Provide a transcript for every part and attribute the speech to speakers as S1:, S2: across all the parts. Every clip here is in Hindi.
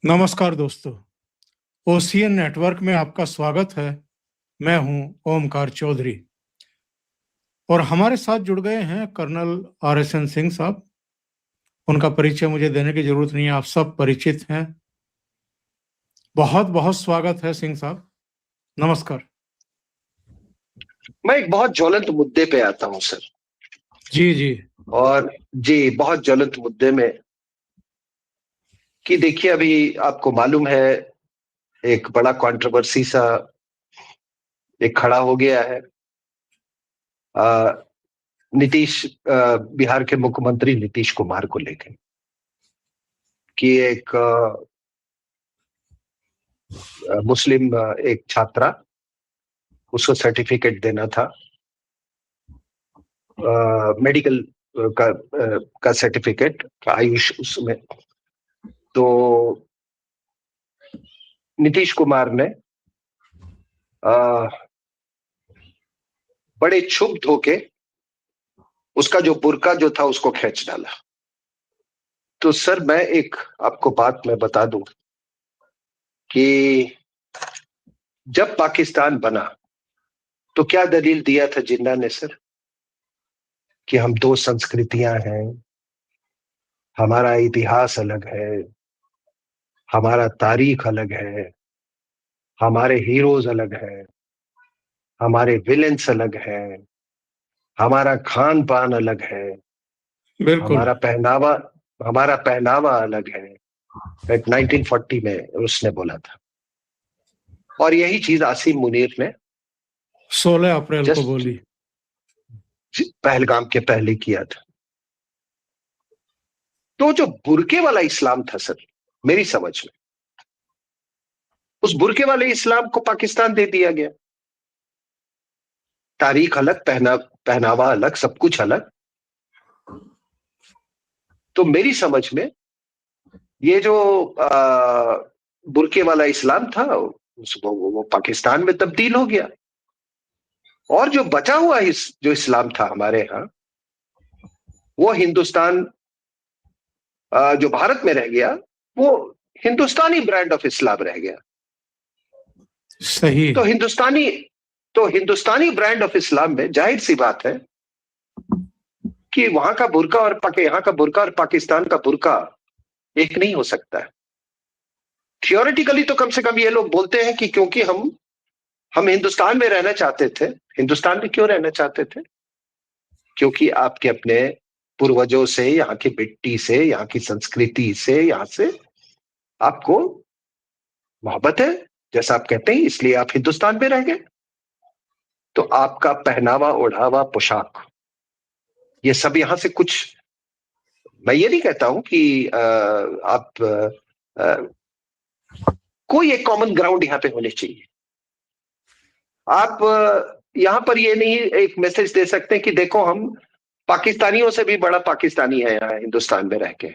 S1: नमस्कार दोस्तों, ओशियन नेटवर्क में आपका स्वागत है। मैं हूं ओमकार चौधरी और हमारे साथ जुड़ गए हैं कर्नल RSN सिंह साहब। उनका परिचय मुझे देने की जरूरत नहीं है, आप सब परिचित हैं। बहुत बहुत स्वागत है सिंह साहब, नमस्कार।
S2: मैं एक बहुत ज्वलंत मुद्दे पे आता हूं सर।
S1: जी जी।
S2: और जी बहुत ज्वलंत मुद्दे में कि देखिए, अभी आपको मालूम है एक बड़ा कंट्रोवर्सी सा एक खड़ा हो गया है। नीतीश बिहार के मुख्यमंत्री नीतीश कुमार को लेकर कि एक मुस्लिम एक छात्रा, उसको सर्टिफिकेट देना था, मेडिकल का सर्टिफिकेट, आयुष उसमें। तो नीतीश कुमार ने बड़े क्षुब्ध होके उसका जो बुर्का जो था उसको खींच डाला। तो सर मैं एक आपको बात मैं बता दूं कि जब पाकिस्तान बना तो क्या दलील दिया था जिन्ना ने सर, कि हम दो संस्कृतियां हैं, हमारा इतिहास अलग है, हमारा तारीख अलग है, हमारे हीरोज अलग हैं, हमारे विलेंस अलग हैं, हमारा खान पान अलग है,
S1: बिल्कुल।
S2: हमारा पहनावा अलग है। 1940 में उसने बोला था। और यही चीज आसिम मुनीर ने
S1: 16 अप्रैल को
S2: जस्ट
S1: बोली।
S2: पहलगाम के पहले किया था। तो जो बुरके वाला इस्लाम था सर, मेरी समझ में उस बुरके वाले इस्लाम को पाकिस्तान दे दिया गया। तारीख अलग, पहनावा अलग, सब कुछ अलग। तो मेरी समझ में ये जो बुरके वाला इस्लाम था वो पाकिस्तान में तब्दील हो गया। और जो बचा हुआ जो इस्लाम था हमारे यहाँ, वो हिंदुस्तान, जो भारत में रह गया, वो हिंदुस्तानी ब्रांड ऑफ इस्लाम रह गया।
S1: सही।
S2: तो हिंदुस्तानी ब्रांड ऑफ इस्लाम में जाहिर सी बात है कि वहां का बुर्का और यहाँ का बुर्का और पाकिस्तान का बुर्का एक नहीं हो सकता है। थियोरेटिकली तो कम से कम ये लोग बोलते हैं कि क्योंकि हम हिंदुस्तान में रहना चाहते थे। हिंदुस्तान में क्यों रहना चाहते थे? क्योंकि आपके अपने पूर्वजों से, यहाँ की मिट्टी से, यहाँ की संस्कृति से, यहाँ से आपको मोहब्बत है, जैसा आप कहते हैं, इसलिए आप हिंदुस्तान में रह गए। तो आपका पहनावा, ओढ़ावा, पोशाक, ये सब यहां से कुछ, मैं ये नहीं कहता हूं कि आप कोई एक कॉमन ग्राउंड यहां पे होने चाहिए। आप यहां पर ये नहीं एक मैसेज दे सकते कि देखो हम पाकिस्तानियों से भी बड़ा पाकिस्तानी है यहाँ हिंदुस्तान में रह के।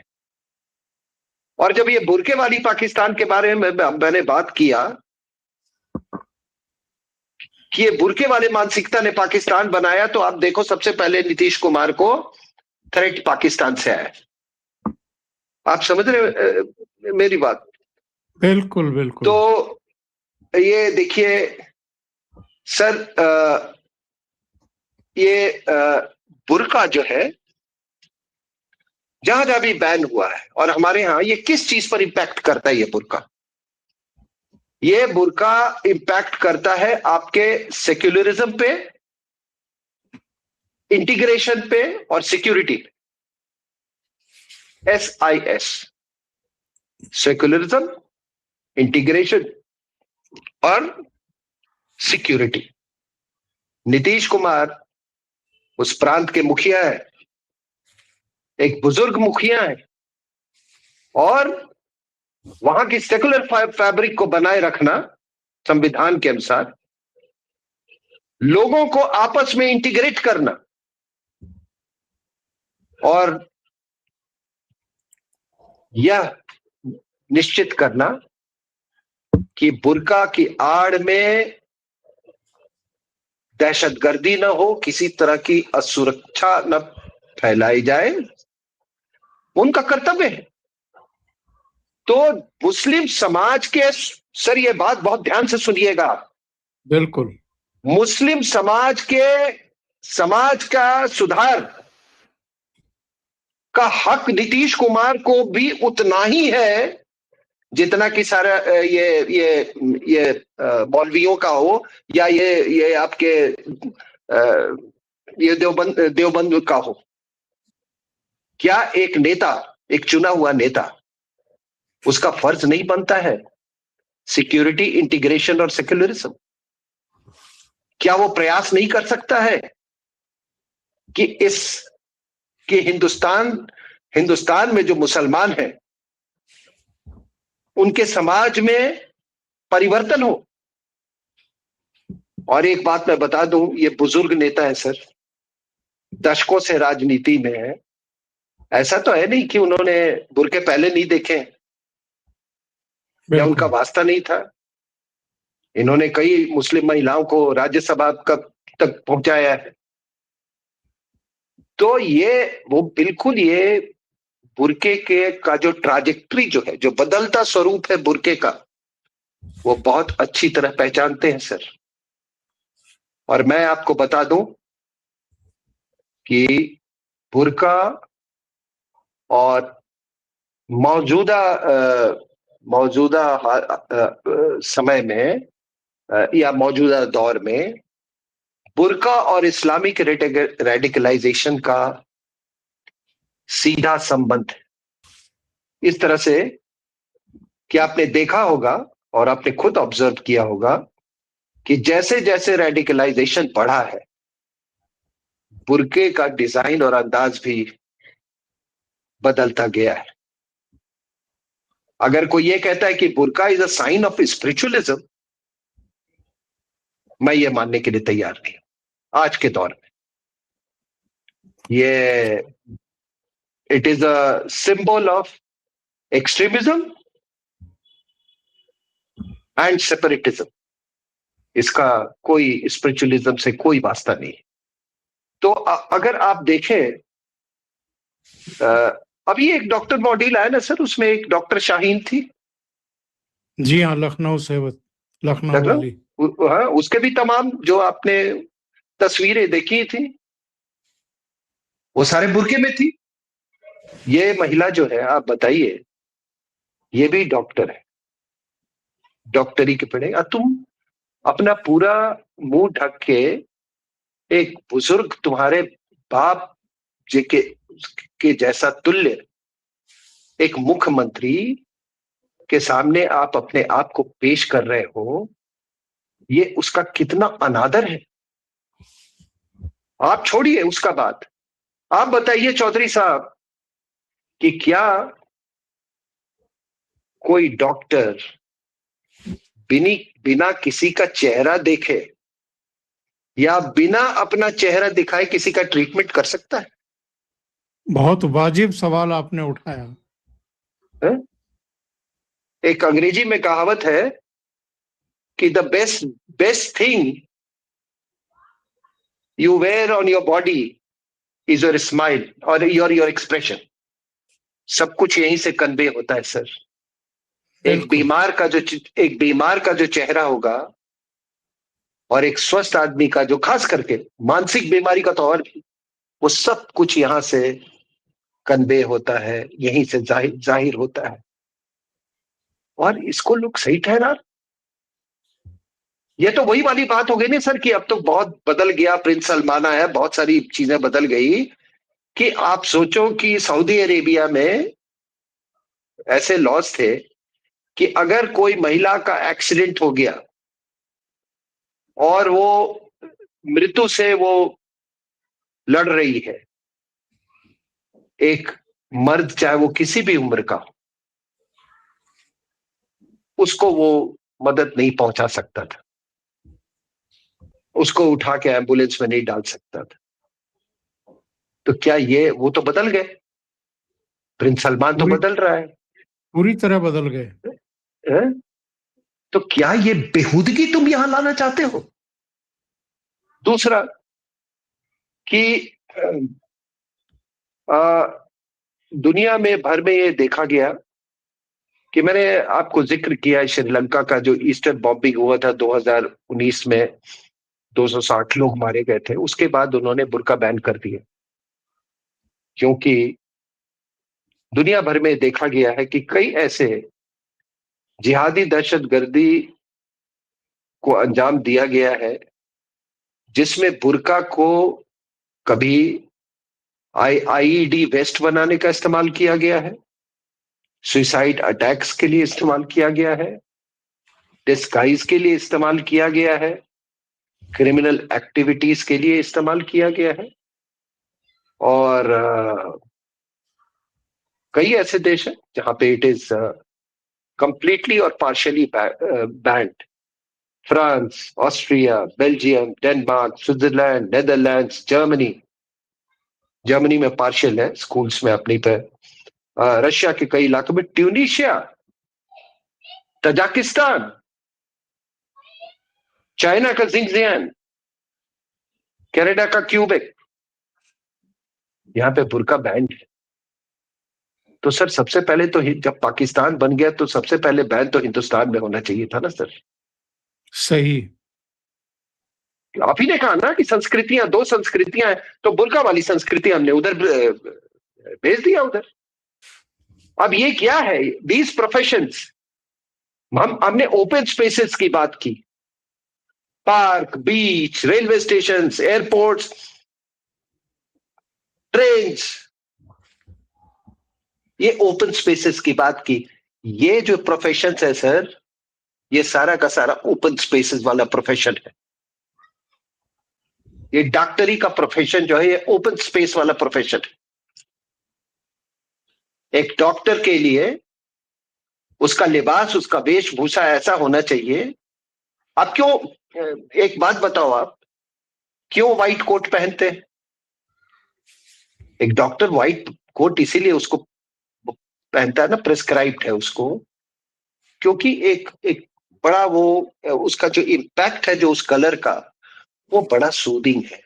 S2: और जब ये बुरके वाली पाकिस्तान के बारे में मैंने बात किया कि ये बुरके वाले मानसिकता ने पाकिस्तान बनाया, तो आप देखो सबसे पहले नीतीश कुमार को थ्रेट पाकिस्तान से आया। आप समझ रहे मेरी बात?
S1: बिल्कुल बिल्कुल।
S2: तो ये देखिए सर, ये बुर्का जो है जहां जहां भी बैन हुआ है, और हमारे यहां ये किस चीज पर इंपैक्ट करता है? ये बुर्का इंपैक्ट करता है आपके सेक्युलरिज्म पे, इंटीग्रेशन पे और सिक्योरिटी पे। SIS, सेक्युलरिज्म, इंटीग्रेशन और सिक्योरिटी। नीतीश कुमार उस प्रांत के मुखिया है, एक बुजुर्ग मुखिया है, और वहां की सेकुलर फैब्रिक को बनाए रखना संविधान के अनुसार, लोगों को आपस में इंटीग्रेट करना और यह निश्चित करना कि बुर्का की आड़ में दहशतगर्दी न हो, किसी तरह की असुरक्षा न फैलाई जाए, उनका कर्तव्य है। तो मुस्लिम समाज के, सर ये बात बहुत ध्यान से सुनिएगा,
S1: बिल्कुल।
S2: मुस्लिम समाज का सुधार का हक नीतीश कुमार को भी उतना ही है जितना कि सारा ये मौलवियों का हो, या ये आपके ये देवबंद का हो। क्या एक नेता, एक चुना हुआ नेता, उसका फर्ज नहीं बनता है सिक्योरिटी, इंटीग्रेशन और सेक्युलरिज्म? क्या वो प्रयास नहीं कर सकता है कि हिंदुस्तान में जो मुसलमान हैं उनके समाज में परिवर्तन हो? और एक बात मैं बता दूं, ये बुजुर्ग नेता है सर, दशकों से राजनीति में है। ऐसा तो है नहीं कि उन्होंने बुर्के पहले नहीं देखे या उनका वास्ता नहीं था। इन्होंने कई मुस्लिम महिलाओं को राज्यसभा तक पहुंचाया है। तो वो बिल्कुल ये बुर्के का जो ट्राजेक्टरी जो है, जो बदलता स्वरूप है बुर्के का, वो बहुत अच्छी तरह पहचानते हैं सर। और मैं आपको बता दूं कि बुर्का और मौजूदा समय में या मौजूदा दौर में बुर्का और इस्लामिक रेडिकलाइजेशन का सीधा संबंध है। इस तरह से कि आपने देखा होगा और आपने खुद ऑब्जर्व किया होगा कि जैसे जैसे रेडिकलाइजेशन बढ़ा है, बुर्के का डिजाइन और अंदाज भी बदलता गया है। अगर कोई ये कहता है कि बुर्का is a sign of spiritualism, मैं ये मानने के लिए तैयार नहीं हूं आज के दौर में। ये it is a symbol of extremism and separatism. इसका कोई स्पिरिचुअलिज्म से कोई वास्ता नहीं। तो अगर आप देखें, अभी एक डॉक्टर मॉड्यूल आया ना सर, उसमें एक डॉक्टर शाहीन थी।
S1: जी हाँ, लखनऊ वाली।
S2: हाँ, उसके भी तमाम जो आपने तस्वीरें देखी थी वो सारे बुर्के में थी। ये महिला जो है, आप बताइए, ये भी डॉक्टर है, डॉक्टरी के पढ़े, तुम अपना पूरा मुंह ढक के एक बुजुर्ग, तुम्हारे बाप जी के जैसा तुल्य एक मुख्यमंत्री के सामने आप अपने आप को पेश कर रहे हो, ये उसका कितना अनादर है। आप छोड़िए उसका बात, आप बताइए चौधरी साहब कि क्या कोई डॉक्टर बिना किसी का चेहरा देखे या बिना अपना चेहरा दिखाए किसी का ट्रीटमेंट कर सकता है?
S1: बहुत वाजिब सवाल आपने उठाया
S2: है? एक अंग्रेजी में कहावत है कि the best thing you wear on your body is your smile और योर एक्सप्रेशन। सब कुछ यहीं से कन्वे होता है सर। एक बीमार का जो चेहरा होगा और एक स्वस्थ आदमी का, जो खास करके मानसिक बीमारी का तो और भी, वो सब कुछ यहां से कन्वे होता है, यहीं से जाहिर होता है। और इसको लोग सही ठहरा। ये तो वही वाली बात हो गई ना सर कि अब तो बहुत बदल गया, प्रिंस सलमान आया, बहुत सारी चीजें बदल गई। कि आप सोचो कि सऊदी अरेबिया में ऐसे लॉज थे कि अगर कोई महिला का एक्सीडेंट हो गया और वो मृत्यु से वो लड़ रही है, एक मर्द चाहे वो किसी भी उम्र का हो, उसको वो मदद नहीं पहुंचा सकता था, उसको उठा के एम्बुलेंस में नहीं डाल सकता था। तो क्या वो तो बदल गए, प्रिंस सलमान तो बदल रहा है,
S1: पूरी तरह बदल गए।
S2: तो क्या ये बेहूदगी तुम यहां लाना चाहते हो? दूसरा कि दुनिया में भर में ये देखा गया कि मैंने आपको जिक्र किया श्रीलंका का जो ईस्टर बॉम्बिंग हुआ था 2019 में, 260 लोग मारे गए थे, उसके बाद उन्होंने बुर्का बैन कर दिया, क्योंकि दुनिया भर में देखा गया है कि कई ऐसे जिहादी दहशतगर्दी को अंजाम दिया गया है जिसमें बुर्का को कभी आईईडी वेस्ट बनाने का इस्तेमाल किया गया है, सुसाइड अटैक्स के लिए इस्तेमाल किया गया है, डिस्गाइज के लिए इस्तेमाल किया गया है, क्रिमिनल एक्टिविटीज के लिए इस्तेमाल किया गया है। और कई ऐसे देश हैं जहां पे इट इज कंप्लीटली और partially band. France, Austria, Belgium, Denmark, Switzerland, Netherlands, Germany में पार्शियल है, स्कूल्स में अपनी पे, रशिया के कई इलाकों में, ट्यूनीशिया, तजाकिस्तान, चाइना का जिंगजियान, कनाडा का क्यूबेक, यहां पे बुर्का बैंड है। तो सर सबसे पहले तो जब पाकिस्तान बन गया तो सबसे पहले बैन तो हिंदुस्तान में होना चाहिए था ना सर।
S1: सही।
S2: आप ही ने कहा ना कि संस्कृतियां, दो संस्कृतियां हैं, तो बुर्का वाली संस्कृति हमने उधर भेज दिया उधर। अब ये क्या है, दीज प्रोफेशंस, हमने ओपन स्पेसेस की बात की, पार्क, बीच, रेलवे स्टेशन, एयरपोर्ट्स, ट्रेन, ये ओपन स्पेसेस की बात की। ये जो प्रोफेशन है सर, ये सारा का सारा ओपन स्पेसेस वाला प्रोफेशन है। ये डॉक्टरी का प्रोफेशन जो है, ये ओपन स्पेस वाला प्रोफेशन है। एक डॉक्टर के लिए उसका लिबास, उसका वेशभूषा ऐसा होना चाहिए। आप क्यों, एक बात बताओ, आप क्यों व्हाइट कोट पहनते हैं? एक डॉक्टर व्हाइट कोट इसीलिए उसको पहनता है ना, प्रिस्क्राइब्ड है उसको, क्योंकि एक एक बड़ा वो, उसका जो इम्पैक्ट है जो उस कलर का, वो बड़ा सूदिंग है।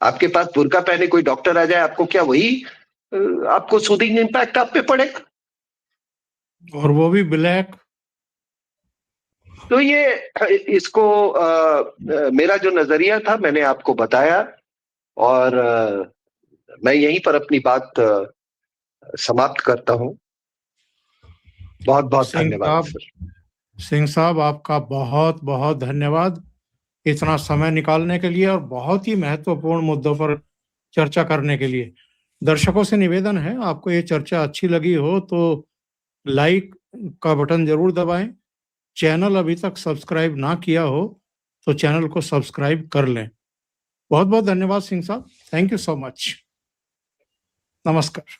S2: आपके पास बुर्का पहने कोई डॉक्टर आ जाए, आपको क्या वही आपको सूदिंग इम्पैक्ट आप पे पड़ेगा?
S1: और वो भी ब्लैक।
S2: तो ये इसको मेरा जो नजरिया था मैंने आपको बताया, और मैं यहीं पर अपनी बात समाप्त करता हूं। बहुत बहुत धन्यवाद सर।
S1: सिंह साहब, आपका बहुत बहुत धन्यवाद इतना समय निकालने के लिए और बहुत ही महत्वपूर्ण मुद्दों पर चर्चा करने के लिए। दर्शकों से निवेदन है, आपको ये चर्चा अच्छी लगी हो तो लाइक का बटन जरूर दबाएं। चैनल अभी तक सब्सक्राइब ना किया हो तो चैनल को सब्सक्राइब कर लें। बहुत बहुत धन्यवाद सिंह साहब, थैंक यू सो मच, नमस्कार।